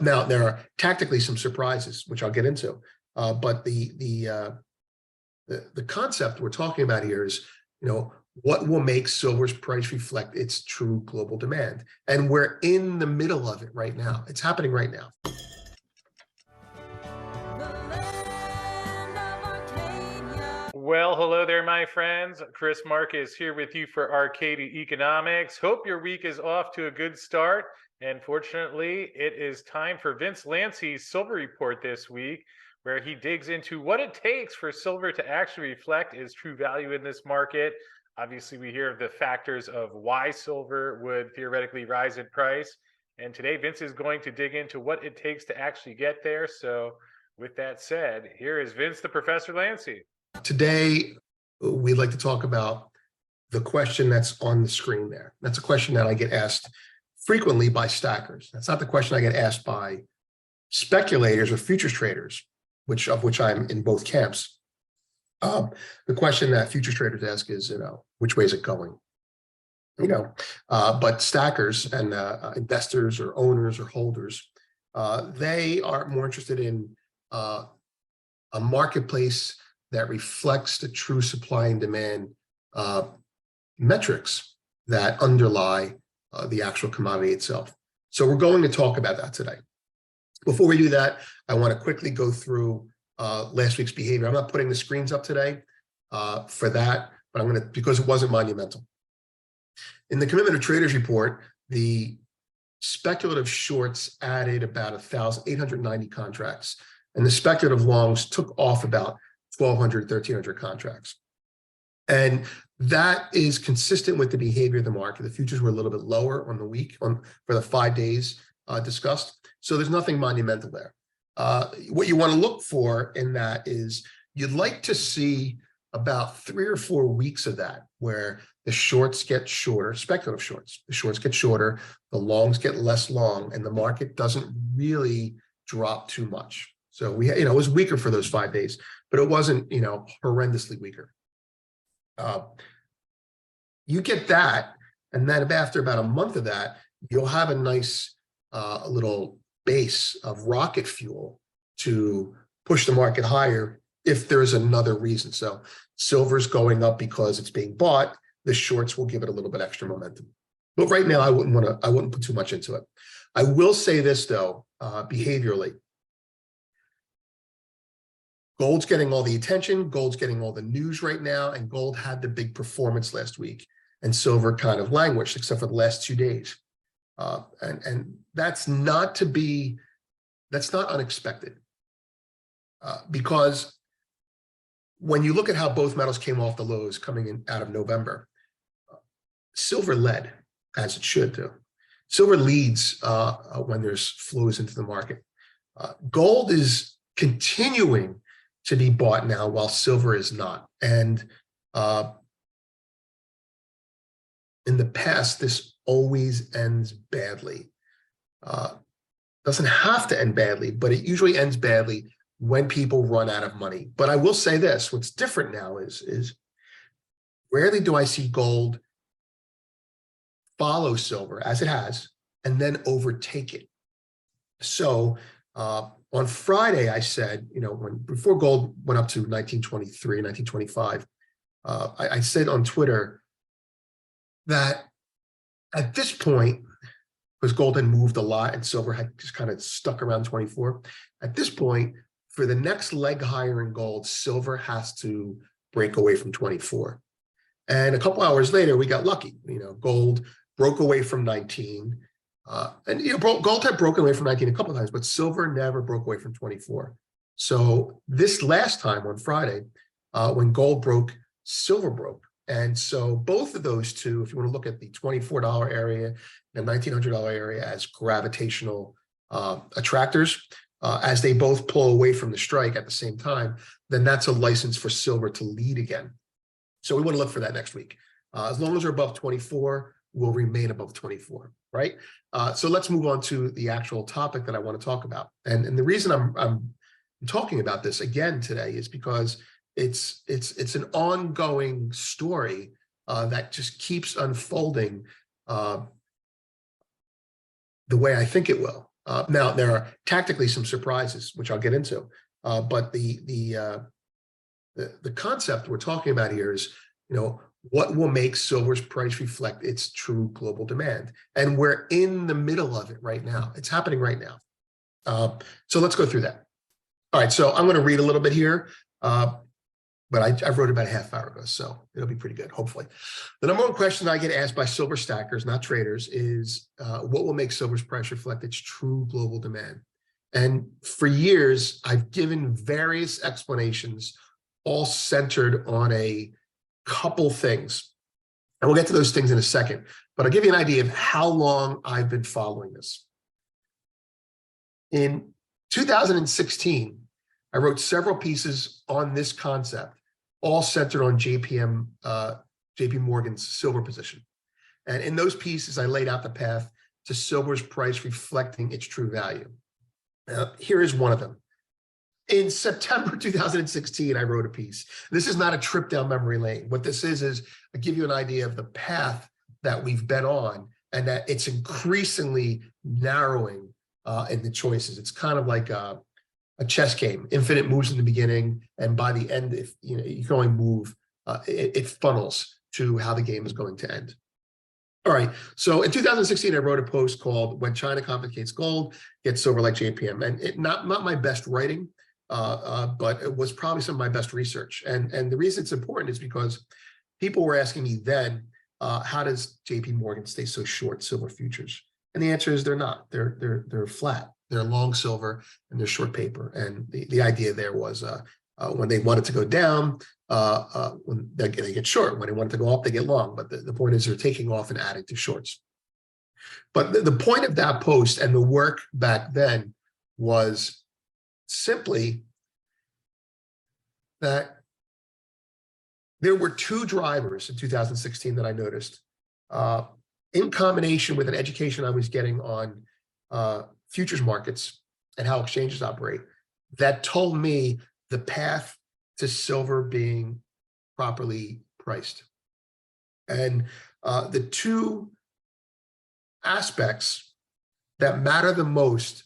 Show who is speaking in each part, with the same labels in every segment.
Speaker 1: Now, there are tactically some surprises, which I'll get into, but the concept we're talking about here is, what will make silver's price reflect its true global demand? And we're in the middle of it right now. It's happening right now.
Speaker 2: Well, hello there, my friends. Chris Marcus here with you for Arcadia Economics. Hope your week is off to a good start. And fortunately, it is time for Vince Lanci's Silver Report this week, where he digs into what it takes for silver to actually reflect its true value in this market. Obviously, we hear of the factors of why silver would theoretically rise in price. And today, Vince is going to dig into what it takes to actually get there. So with that said, here is Vince the Professor Lanci.
Speaker 1: Today, we'd like to talk about the question that's on the screen there. That's a question that I get asked frequently by stackers. That's not the question I get asked by speculators or futures traders, of which I'm in both camps. The question that futures traders ask is, which way is it going? But stackers and investors or owners or holders, they are more interested in a marketplace that reflects the true supply and demand metrics that underlie the actual commodity itself. So we're going to talk about that today. Before we do that, I want to quickly go through last week's behavior. I'm not putting the screens up today for that, but I'm going to, because it wasn't monumental. In the Commitment of Traders report, the speculative shorts added about 890 contracts, and the speculative longs took off about 1,200, 1,300 contracts. And that is consistent with the behavior of the market. The futures were a little bit lower on the week for the 5 days discussed. So there's nothing monumental there. What you want to look for in that is you'd like to see about 3 or 4 weeks of that where the shorts get shorter, speculative shorts. The shorts get shorter, the longs get less long, and the market doesn't really drop too much. So it was weaker for those 5 days, but it wasn't, horrendously weaker. You get that, and then after about a month of that, you'll have a nice little base of rocket fuel to push the market higher if there's another reason. So silver's going up because it's being bought. The shorts will give it a little bit extra momentum. But right now, I wouldn't put too much into it. I will say this though, behaviorally. Gold's getting all the attention, gold's getting all the news right now, and gold had the big performance last week, and silver kind of languished, except for the last 2 days. And that's not unexpected, because when you look at how both metals came off the lows coming in out of November, silver led, as it should do. Silver leads when there's flows into the market. Gold is continuing to be bought now while silver is not. And in the past, this always ends badly. Doesn't have to end badly, but it usually ends badly when people run out of money. But I will say this, what's different now is rarely do I see gold follow silver as it has and then overtake it. So on Friday, I said, before gold went up to 1923, 1925, I said on Twitter that at this point, because gold had moved a lot and silver had just kind of stuck around 24, at this point, for the next leg higher in gold, silver has to break away from 24. And a couple hours later, we got lucky. Gold broke away from 19. Gold had broken away from 19 a couple of times, but silver never broke away from 24. So this last time on Friday, when gold broke, silver broke. And so both of those two, if you want to look at the $24 area and $1,900 area as gravitational attractors, as they both pull away from the strike at the same time, then that's a license for silver to lead again. So we want to look for that next week. As long as we're above 24, we'll remain above 24, right? So let's move on to the actual topic that I want to talk about. And the reason I'm talking about this again today is because it's an ongoing story that just keeps unfolding the way I think it will. Now, there are tactically some surprises, which I'll get into, but the concept we're talking about here is, what will make silver's price reflect its true global demand? And we're in the middle of it right now. It's happening right now. So let's go through that. All right, so I'm going to read a little bit here, but I wrote about a half hour ago, so it'll be pretty good, hopefully. The number one question I get asked by silver stackers, not traders, is what will make silver's price reflect its true global demand? And for years, I've given various explanations, all centered on a couple things. And we'll get to those things in a second, but I'll give you an idea of how long I've been following this. In 2016, I wrote several pieces on this concept, all centered on JP Morgan's silver position. And in those pieces, I laid out the path to silver's price reflecting its true value. Here is one of them. In September 2016, I wrote a piece. This is not a trip down memory lane. What this is I give you an idea of the path that we've been on, and that it's increasingly narrowing in the choices. It's kind of like a chess game. Infinite moves in the beginning, and by the end, if you can only move, it funnels to how the game is going to end. All right, so in 2016, I wrote a post called "When China Complicates Gold, Get Silver Like JPM," and not my best writing, but it was probably some of my best research. And the reason it's important is because people were asking me then, how does JP Morgan stay so short silver futures? And the answer is they're not. They're flat. They're long silver and they're short paper. And the idea there was when they want it to go down, when they get short. When they want it to go up, they get long. But the point is they're taking off and adding to shorts. But the point of that post and the work back then was simply that there were two drivers in 2016 that I noticed, in combination with an education I was getting on futures markets and how exchanges operate, that told me the path to silver being properly priced. And the two aspects that matter the most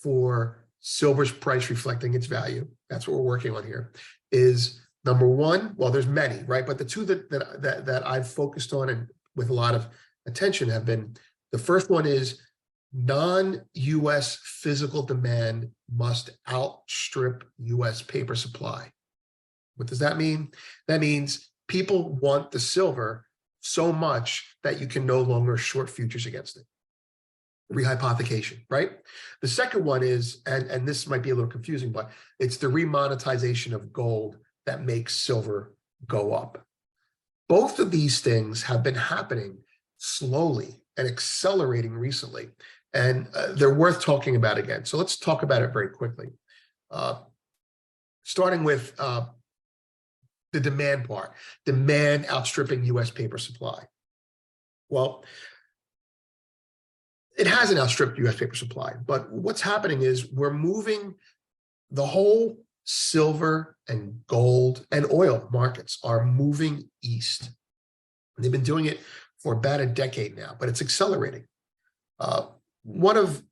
Speaker 1: for silver's price reflecting its value, that's what we're working on here, is number one, well, there's many, right? But the two that I've focused on and with a lot of attention have been, the first one is non-US physical demand must outstrip US paper supply. What does that mean? That means people want the silver so much that you can no longer short futures against it. Rehypothecation, right? The second one is, and this might be a little confusing, but it's the remonetization of gold that makes silver go up. Both of these things have been happening slowly and accelerating recently, and they're worth talking about again. So let's talk about it very quickly. Starting with the demand part, demand outstripping US paper supply. Well, it hasn't outstripped US paper supply, but what's happening is we're moving the whole silver and gold and oil markets are moving east. And they've been doing it for about a decade now, but it's accelerating. One of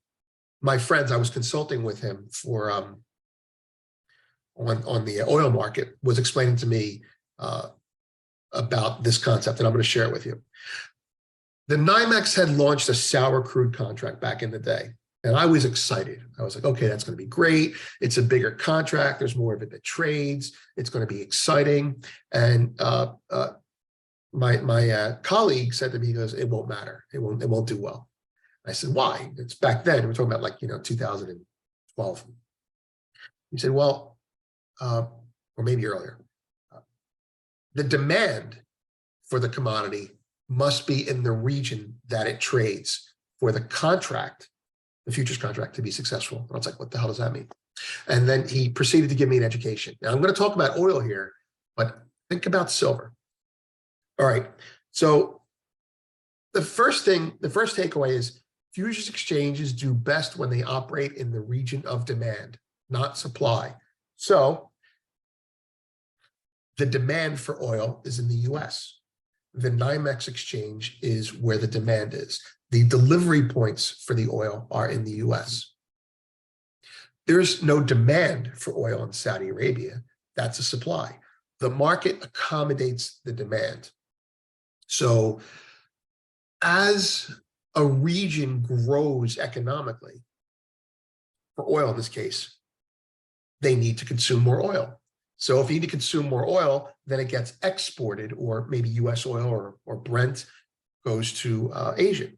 Speaker 1: my friends, I was consulting with him for on the oil market, was explaining to me about this concept, and I'm going to share it with you. The NYMEX had launched a sour crude contract back in the day, and I was excited. I was like, okay, that's going to be great. It's a bigger contract. There's more of it that trades. It's going to be exciting. And my colleague said to me, he goes, it won't matter. It won't do well. I said, why? It's back then. We're talking about 2012. He said, well, or maybe earlier. The demand for the commodity must be in the region that it trades for the contract, the futures contract, to be successful. And I was like, what the hell does that mean? And then he proceeded to give me an education. Now I'm going to talk about oil here, but think about silver. All right. So the first takeaway is futures exchanges do best when they operate in the region of demand, not supply. So the demand for oil is in the US. The NYMEX exchange is where the demand is. The delivery points for the oil are in the US. There's no demand for oil in Saudi Arabia. That's a supply. The market accommodates the demand. So as a region grows economically, for oil in this case, they need to consume more oil. So if you need to consume more oil, then it gets exported, or maybe US oil or Brent goes to Asia.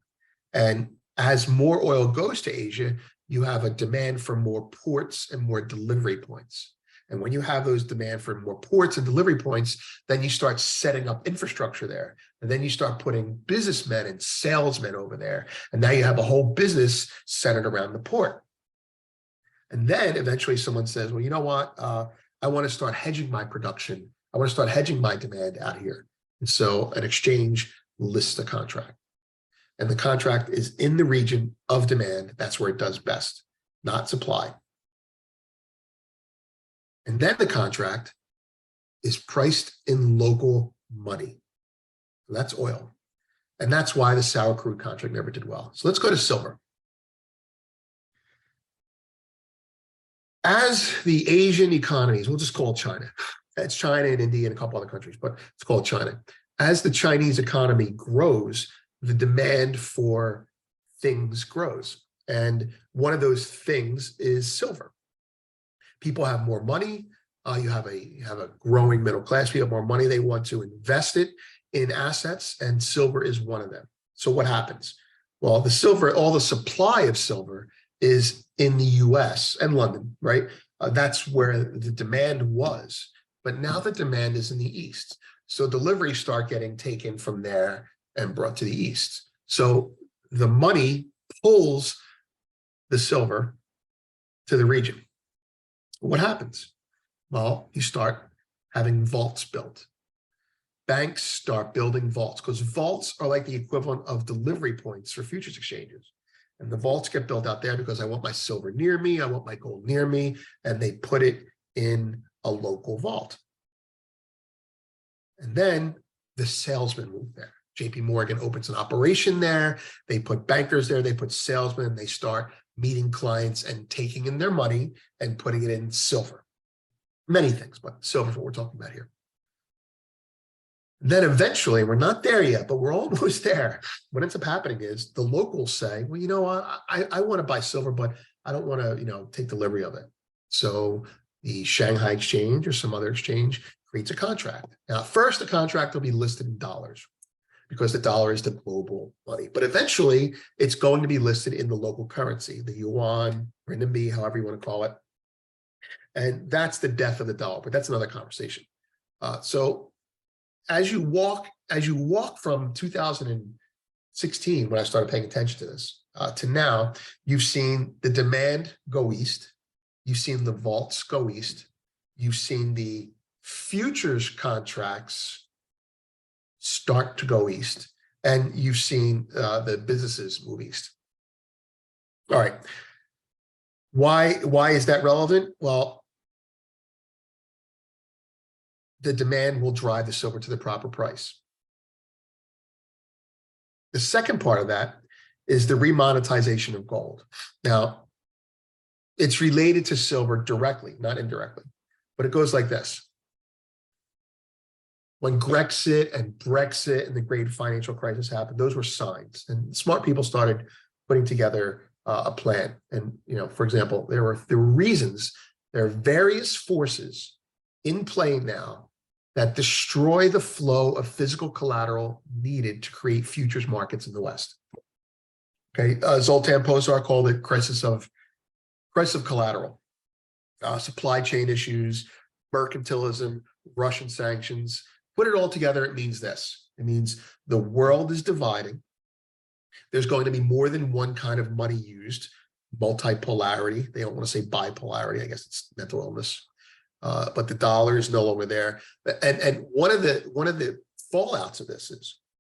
Speaker 1: And as more oil goes to Asia, you have a demand for more ports and more delivery points. And when you have those demand for more ports and delivery points, then you start setting up infrastructure there. And then you start putting businessmen and salesmen over there. And now you have a whole business centered around the port. And then eventually someone says, well, you know what? I want to start hedging my production. I want to start hedging my demand out here. And so an exchange lists a contract. And the contract is in the region of demand. That's where it does best, not supply. And then the contract is priced in local money. And that's oil. And that's why the sour crude contract never did well. So let's go to silver. As the Asian economies, we'll just call it China. It's China and India and a couple other countries, but let's call it China. As the Chinese economy grows, the demand for things grows. And one of those things is silver. People have more money. You have a growing middle class. People have more money. They want to invest it in assets, and silver is one of them. So what happens? Well, the silver, all the supply of silver is in the US and London, right? That's where the demand was. But now the demand is in the East. So deliveries start getting taken from there and brought to the East. So the money pulls the silver to the region. What happens? Well, you start having vaults built. Banks start building vaults, because vaults are like the equivalent of delivery points for futures exchanges. And the vaults get built out there because I want my silver near me, I want my gold near me, and they put it in a local vault. And then the salesmen move there. JP Morgan opens an operation there. They put bankers there, they put salesmen, they start meeting clients and taking in their money and putting it in silver. Many things, but silver is what we're talking about here. Then eventually, we're not there yet, but we're almost there. What ends up happening is the locals say, well, you know what, I want to buy silver, but I don't want to, take delivery of it. So the Shanghai Exchange or some other exchange creates a contract. Now, first, the contract will be listed in dollars because the dollar is the global money. But eventually, it's going to be listed in the local currency, the yuan, renminbi, however you want to call it. And that's the death of the dollar, but that's another conversation. So as you walk from 2016, when I started paying attention to this, to now, you've seen the demand go east. You've seen the vaults go east. You've seen the futures contracts start to go east. And you've seen the businesses move east. All right. Why is that relevant? Well, the demand will drive the silver to the proper price. The second part of that is the remonetization of gold. Now, it's related to silver directly, not indirectly, but it goes like this. When Grexit and Brexit and the great financial crisis happened, those were signs, and smart people started putting together a plan. And, for example, there were reasons, there are various forces in play now that destroy the flow of physical collateral needed to create futures markets in the West. Okay, Zoltan Pozsar called it crisis of collateral, supply chain issues, mercantilism, Russian sanctions. Put it all together, it means this. It means the world is dividing. There's going to be more than one kind of money used, multipolarity. They don't want to say bipolarity. I guess it's mental illness. But the dollar is no longer there. And one of the fallouts of this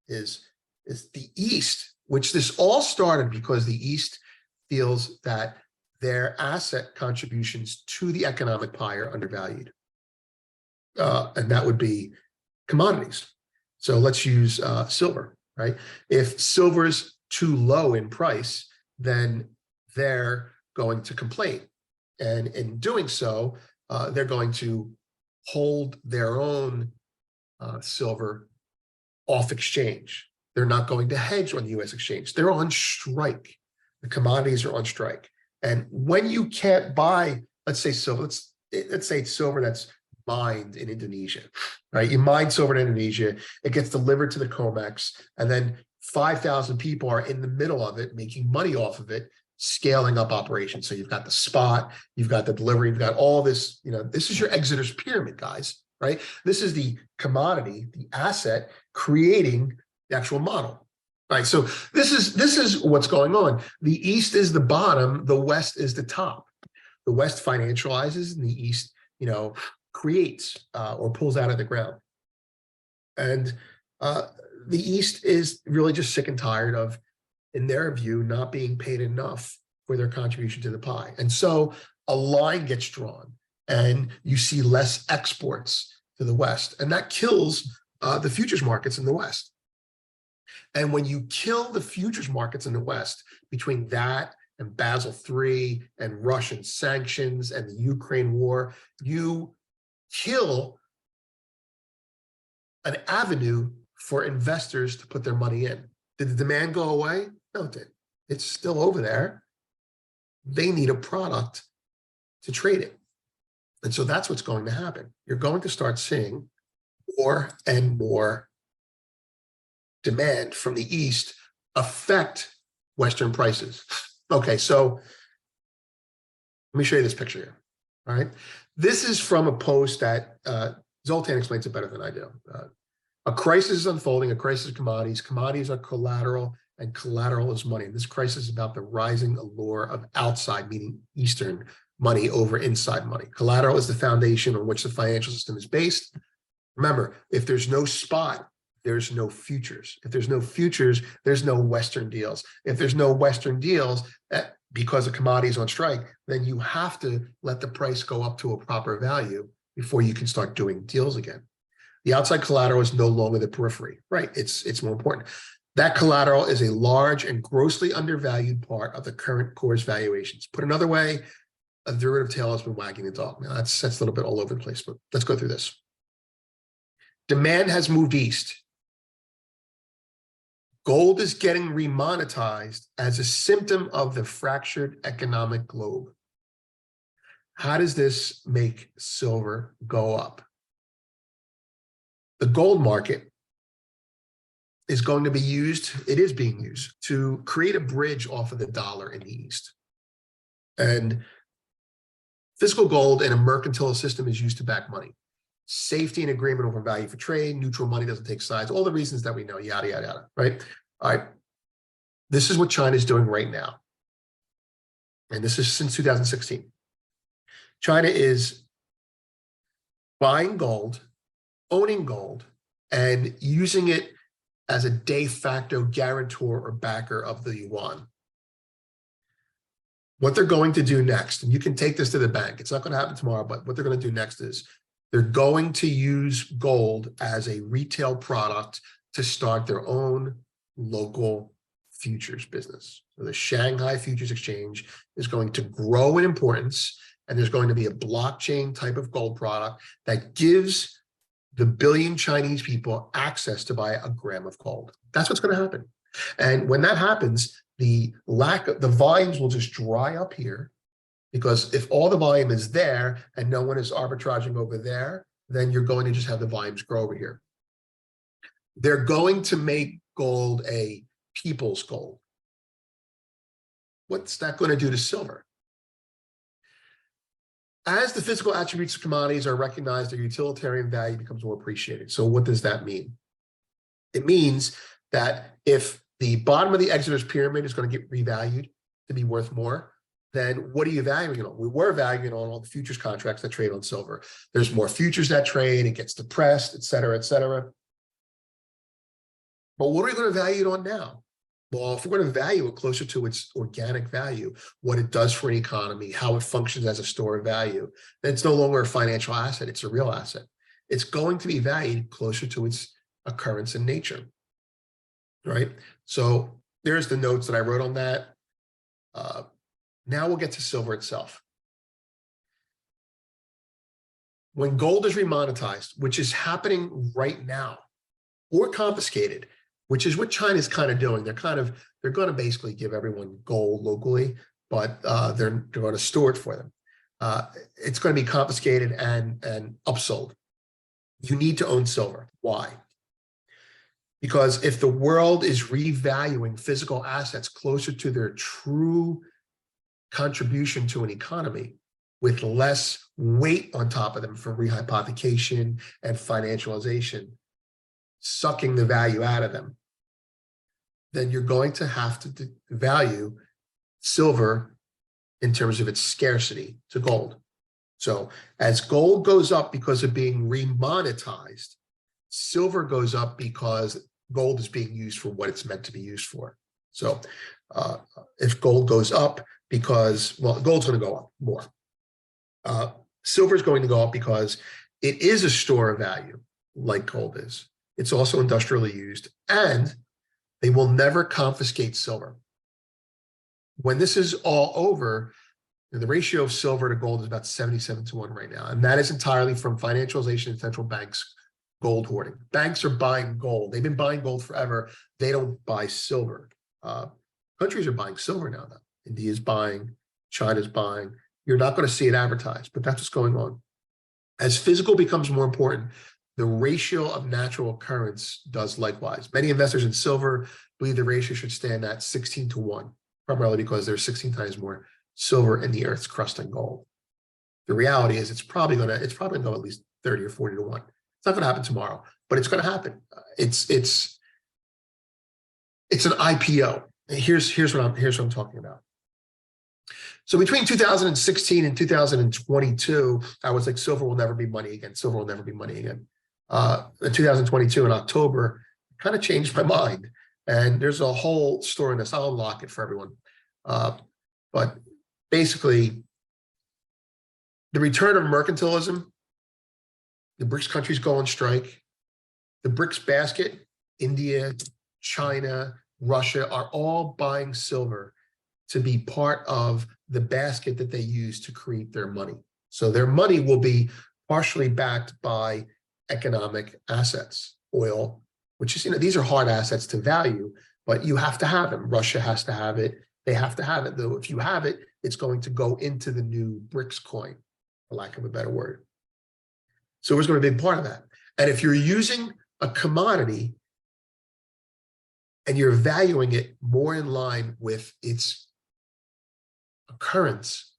Speaker 1: is the East, which this all started because the East feels that their asset contributions to the economic pie are undervalued. And that would be commodities. So let's use silver, right? If silver's too low in price, then they're going to complain. And in doing so, they're going to hold their own silver off exchange. They're not going to hedge on the US exchange. They're on strike. The commodities are on strike. And when you can't buy, let's say silver, let's say it's silver that's mined in Indonesia, right? You mine silver in Indonesia, it gets delivered to the COMEX, and then 5,000 people are in the middle of it, making money off of it, scaling up operations. So you've got the spot, you've got the delivery, you've got all this, this is your exiters pyramid, guys, right? This is the commodity, the asset creating the actual model, right? So this is what's going on. The East is the bottom, the West is the top. The West financializes, and the East, creates or pulls out of the ground. And the East is really just sick and tired of, in their view, not being paid enough for their contribution to the pie. And so a line gets drawn, and you see less exports to the West, and that kills the futures markets in the West. And when you kill the futures markets in the West, between that and Basel III and Russian sanctions and the Ukraine war, you kill an avenue for investors to put their money in. Did the demand go away? No, it didn't. It's still over there. They need a product to trade it. And so that's what's going to happen. You're going to start seeing more and more demand from the East affect Western prices. Okay, so let me show you this picture here. All right. This is from a post that Zoltan explains it better than I do. A crisis is unfolding, a crisis of commodities. Commodities are collateral, and collateral is money. And this crisis is about the rising allure of outside, meaning Eastern money over inside money. Collateral is the foundation on which the financial system is based. Remember, if there's no spot, there's no futures. If there's no futures, there's no Western deals. If there's no Western deals, because the commodity is on strike, then you have to let the price go up to a proper value before you can start doing deals again. The outside collateral is no longer the periphery, right? It's more important. That collateral is a large and grossly undervalued part of the current core's valuations. Put another way, a derivative tail has been wagging the dog. Now that's a little bit all over the place, but let's go through this. Demand has moved east. Gold is getting remonetized as a symptom of the fractured economic globe. How does this make silver go up? The gold market is going to be used, it is being used, to create a bridge off of the dollar in the East. And physical gold in a mercantile system is used to back money. Safety and agreement over value for trade, neutral money doesn't take sides, all the reasons that we know, yada, yada, yada, right? All right, this is what China is doing right now. And this is since 2016. China is buying gold, owning gold, and using it as a de facto guarantor or backer of the yuan. What they're going to do next, and you can take this to the bank, it's not going to happen tomorrow, but what they're going to do next is they're going to use gold as a retail product to start their own local futures business. So the Shanghai Futures Exchange is going to grow in importance, and there's going to be a blockchain type of gold product that gives the billion Chinese people access to buy a gram of gold. That's what's going to happen. And when that happens, the volumes will just dry up here, because if all the volume is there and no one is arbitraging over there, then you're going to just have the volumes grow over here. They're going to make gold a people's gold. What's that going to do to silver? As the physical attributes of commodities are recognized, their utilitarian value becomes more appreciated. So what does that mean? It means that if the bottom of the exiters pyramid is going to get revalued to be worth more, then what are you valuing it on? We were valuing it on all the futures contracts that trade on silver. There's more futures that trade, it gets depressed, et cetera, et cetera. But what are we going to value it on now? Well, if we're going to value it closer to its organic value, what it does for an economy, how it functions as a store of value, then it's no longer a financial asset, it's a real asset. It's going to be valued closer to its occurrence in nature, right? So there's the notes that I wrote on that. Now we'll get to silver itself. When gold is remonetized, which is happening right now, or confiscated, which is what China's kind of doing. They're going to basically give everyone gold locally, but they're going to store it for them. It's going to be confiscated and upsold. You need to own silver. Why? Because if the world is revaluing physical assets closer to their true contribution to an economy, with less weight on top of them from rehypothecation and financialization, sucking the value out of them, then you're going to have to value silver in terms of its scarcity to gold. So as gold goes up because of being remonetized, silver goes up because gold is being used for what it's meant to be used for. So if gold goes up because, well, gold's going to go up more. Silver is going to go up because it is a store of value, like gold is. It's also industrially used, and they will never confiscate silver. When this is all over, the ratio of silver to gold is about 77-1 right now, and that is entirely from financialization and central banks gold hoarding. Banks are buying gold. They've been buying gold forever. They don't buy silver. Countries are buying silver now, though. India's buying, China's buying. You're not going to see it advertised, but that's what's going on. As physical becomes more important, the ratio of natural occurrence does likewise. Many investors in silver believe the ratio should stand at 16-1, primarily because there's 16 times more silver in the Earth's crust than gold. The reality is it's probably going to go at least 30 or 40-1. It's not going to happen tomorrow, but it's going to happen. It's an IPO. Here's what I'm talking about. So between 2016 and 2022, I was like, silver will never be money again. Silver will never be money again. In 2022, in October, kind of changed my mind. And there's a whole story in this. I'll unlock it for everyone. But basically, the return of mercantilism, the BRICS countries go on strike. The BRICS basket, India, China, Russia are all buying silver to be part of the basket that they use to create their money. So their money will be partially backed by economic assets, oil, which is, these are hard assets to value, but you have to have them. Russia has to have it. They have to have it, though. If you have it, it's going to go into the new BRICS coin, for lack of a better word. Silver's going to be a big part of that. And if you're using a commodity and you're valuing it more in line with its occurrence,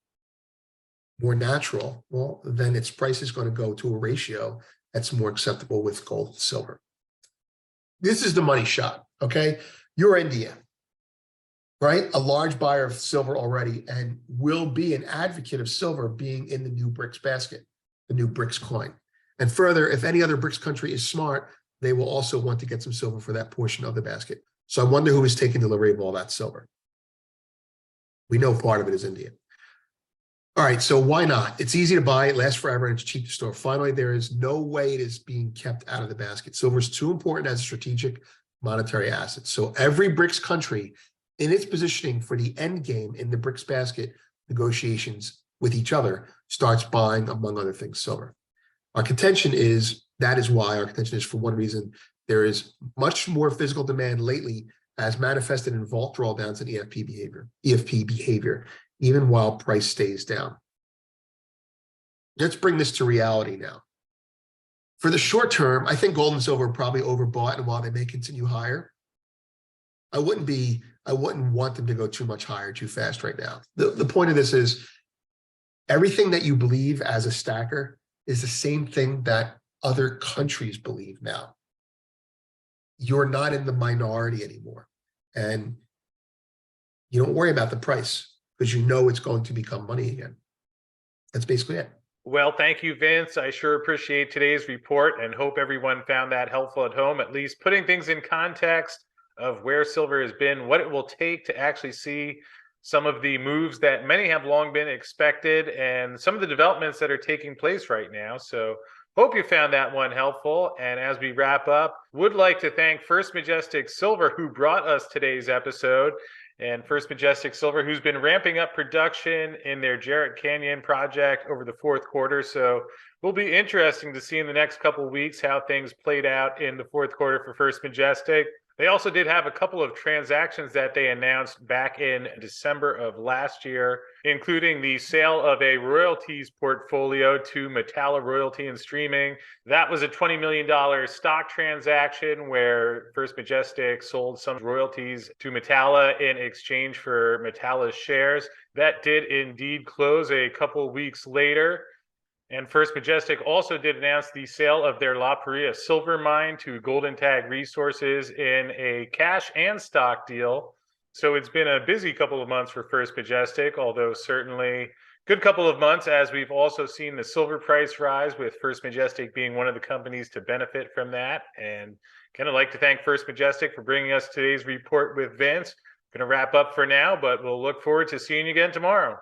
Speaker 1: more natural, well, then its price is going to go to a ratio that's more acceptable with gold and silver. This is the money shot, okay? You're India, right? A large buyer of silver already, and will be an advocate of silver being in the new BRICS basket, the new BRICS coin. And further, if any other BRICS country is smart, they will also want to get some silver for that portion of the basket. So I wonder who is taking delivery of all that silver. We know part of it is India. All right, so why not? It's easy to buy, it lasts forever, and it's cheap to store. Finally, there is no way it is being kept out of the basket. Silver is too important as a strategic monetary asset. So every BRICS country in its positioning for the end game in the BRICS basket negotiations with each other starts buying, among other things, silver. Our contention is, for one reason, there is much more physical demand lately as manifested in vault drawdowns and EFP behavior, even while price stays down. Let's bring this to reality now. For the short term, I think gold and silver are probably overbought, and while they may continue higher, I wouldn't want them to go too much higher too fast right now. The point of this is everything that you believe as a stacker is the same thing that other countries believe now. You're not in the minority anymore. And you don't worry about the price because you know it's going to become money again. That's basically it.
Speaker 2: Well, thank you, Vince. I sure appreciate today's report and hope everyone found that helpful at home, at least putting things in context of where silver has been, what it will take to actually see some of the moves that many have long been expected and some of the developments that are taking place right now. So Hope you found that one helpful. And as we wrap up, would like to thank First Majestic Silver, who brought us today's episode. And First Majestic Silver, who's been ramping up production in their Jarrett Canyon project over the fourth quarter. So will be interesting to see in the next couple of weeks how things played out in the fourth quarter for First Majestic. They also did have a couple of transactions that they announced back in December of last year, including the sale of a royalties portfolio to Metalla Royalty and Streaming. That was a $20 million stock transaction where First Majestic sold some royalties to Metalla in exchange for Metalla's shares. That did indeed close a couple of weeks later. And First Majestic also did announce the sale of their La Paria silver mine to Golden Tag Resources in a cash and stock deal. So it's been a busy couple of months for First Majestic, although certainly good couple of months as we've also seen the silver price rise, with First Majestic being one of the companies to benefit from that. And kind of like to thank First Majestic for bringing us today's report with Vince. Going to wrap up for now, but we'll look forward to seeing you again tomorrow.